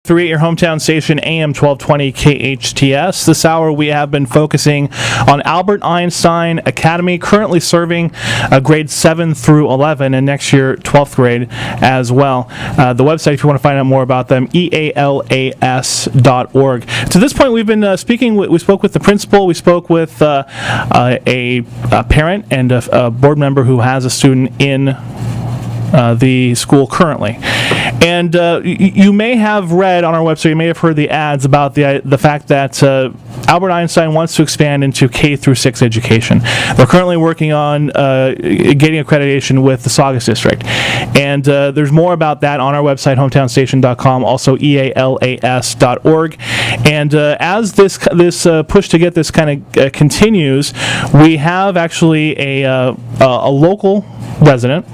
3 at your hometown station, AM 1220 KHTS. This hour we have been focusing on Albert Einstein Academy, currently serving grades 7 through 11, and next year 12th grade as well. The website, if you want to find out more about them, ealas.org. To this point, we've been we spoke with the principal, we spoke with a parent and a board member who has a student in the school currently. And you may have read on our website, you may have heard the ads about the fact that Albert Einstein wants to expand into K through 6 education. They're currently working on getting accreditation with the Saugus District. And there's more about that on our website, hometownstation.com, also ealas.org. And as this push to get this kind of continues, we have actually a local resident,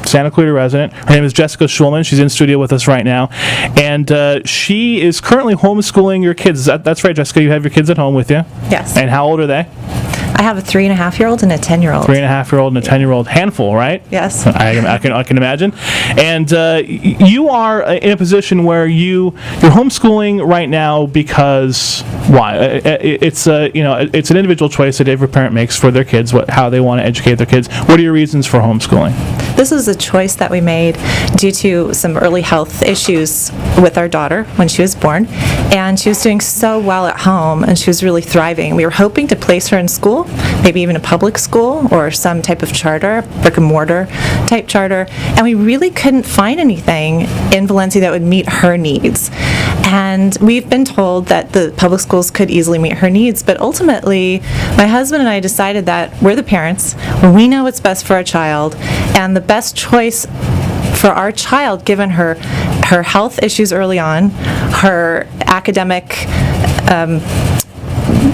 Santa Clarita resident. Her name is Jessica Schulman. She's in studio with us right now. And she is currently homeschooling your kids. That's right, Jessica. You have your kids at home with you? Yes. And how old are they? I have a 3.5-year-old and a 10-year-old. 3.5-year-old and a 10-year-old. Handful, right? Yes. I can imagine. And you are in a position where you're homeschooling right now because why? It's it's an individual choice that every parent makes for their kids, how they want to educate their kids. What are your reasons for homeschooling? This is a choice that we made due to some early health issues with our daughter when she was born, and she was doing so well at home and she was really thriving. We were hoping to place her in school, maybe even a public school or some type of charter, brick and mortar type charter, and we really couldn't find anything in Valencia that would meet her needs. And we've been told that the public schools could easily meet her needs, but ultimately my husband and I decided that we're the parents, we know what's best for our child, and the best choice for our child, given her health issues early on, her academic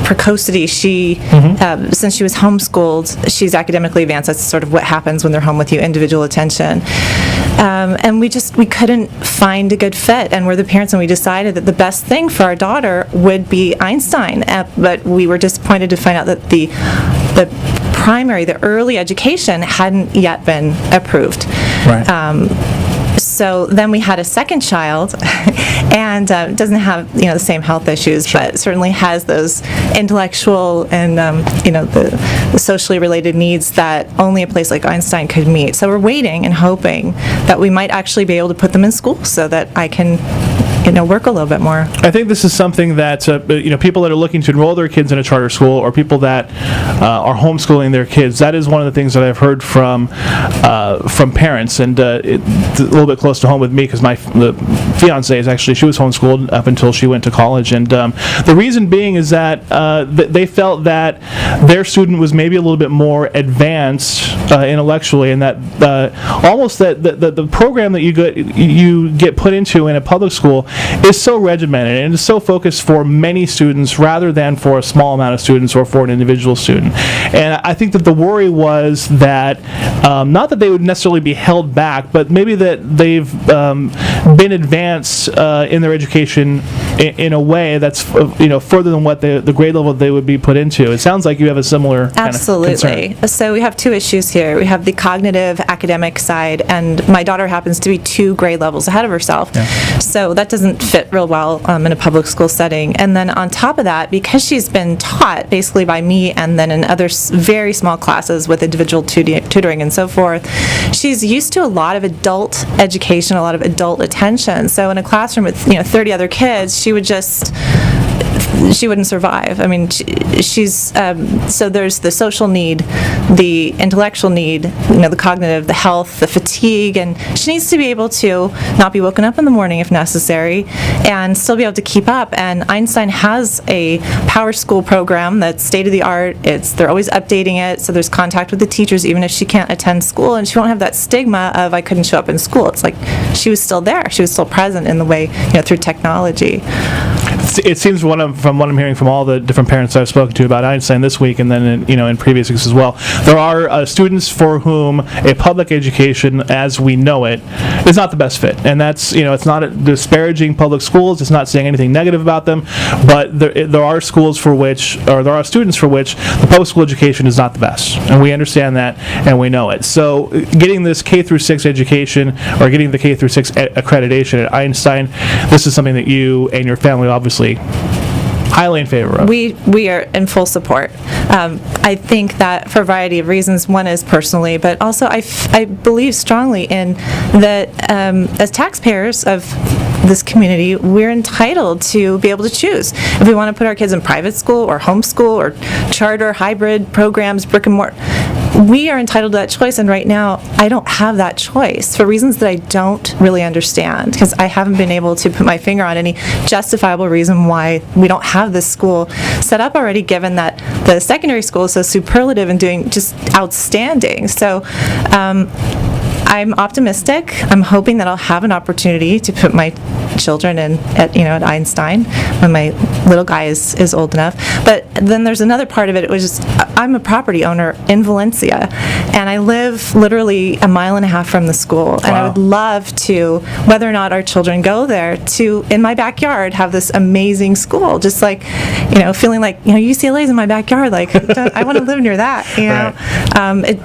precocity, since she was homeschooled, she's academically advanced. That's sort of what happens when they're home with you, individual attention. And we couldn't find a good fit, and we're the parents, and we decided that the best thing for our daughter would be Einstein, but we were disappointed to find out that the early education hadn't yet been approved. Right. So then we had a second child, and doesn't have the same health issues, sure, but certainly has those intellectual and the socially related needs that only a place like Einstein could meet. So we're waiting and hoping that we might actually be able to put them in school so that I can work a little bit more. I think this is something that people that are looking to enroll their kids in a charter school, or people that are homeschooling their kids, that is one of the things that I've heard from parents, and it's a little bit close to home with me because the fiance is she was homeschooled up until she went to college, and the reason being is that they felt that their student was maybe a little bit more advanced intellectually, and that almost that the program that you get put into in a public school is so regimented and is so focused for many students rather than for a small amount of students or for an individual student. And I think that the worry was that not that they would necessarily be held back, but maybe that they've been advanced in their education in a way that's further than what the grade level they would be put into. It sounds like you have a similar Absolutely. Kind of concern. So we have two issues here. We have the cognitive academic side, and my daughter happens to be 2 grade levels ahead of herself. Yeah. So that doesn't fit real well in a public school setting. And then on top of that, because she's been taught basically by me and then in other very small classes with individual tutoring and so forth, she's used to a lot of adult education, a lot of adult attention. So in a classroom with 30 other kids, she wouldn't survive. I mean, she's so there's the social need, the intellectual need, the cognitive, the health, the fatigue, and she needs to be able to not be woken up in the morning if necessary, and still be able to keep up. And Einstein has a power school program that's state of the art. They're always updating it, so there's contact with the teachers even if she can't attend school, and she won't have that stigma of I couldn't show up in school. It's like she was still there. She was still present in the way through technology. it seems from what I'm hearing from all the different parents I've spoken to about Einstein this week, and then in previous weeks as well, there are students for whom a public education, as we know it, is not the best fit, and that's it's not disparaging public schools. It's not saying anything negative about them, but there are schools for which, or there are students for which, the public school education is not the best, and we understand that, and we know it. So, getting this K through 6 education, or getting the K through 6 accreditation at Einstein, this is something that you and your family obviously highly in favor of. We are in full support. I think that for a variety of reasons. One is personally, but also I believe strongly in that as taxpayers of this community, we're entitled to be able to choose if we want to put our kids in private school or homeschool or charter, hybrid programs, brick and mortar. We are entitled to that choice, and right now I don't have that choice for reasons that I don't really understand, because I haven't been able to put my finger on any justifiable reason why we don't have this school set up already, given that the secondary school is so superlative and doing just outstanding. So I'm optimistic. I'm hoping that I'll have an opportunity to put my children in at Einstein when my little guy is old enough. But then there's another part of it. It was just, I'm a property owner in Valencia, and I live literally a mile and a half from the school. And I would love to, whether or not our children go there, to in my backyard have this amazing school. Just like, feeling like UCLA is in my backyard. Like I want to live near that. Right.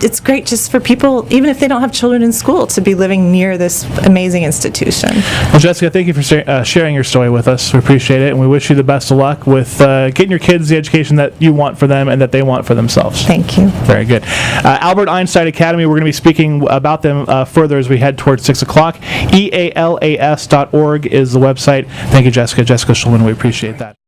It's great just for people, even if they don't have children in school, to be living near this amazing institution. Well, Jessica, thank you for sharing your story with us. We appreciate it, and we wish you the best of luck with getting your kids the education that you want for them and that they want for themselves. Thank you. Very good. Albert Einstein Academy, we're going to be speaking about them further as we head towards 6 o'clock. EALAS.org is the website. Thank you, Jessica. Jessica Schulman, we appreciate that.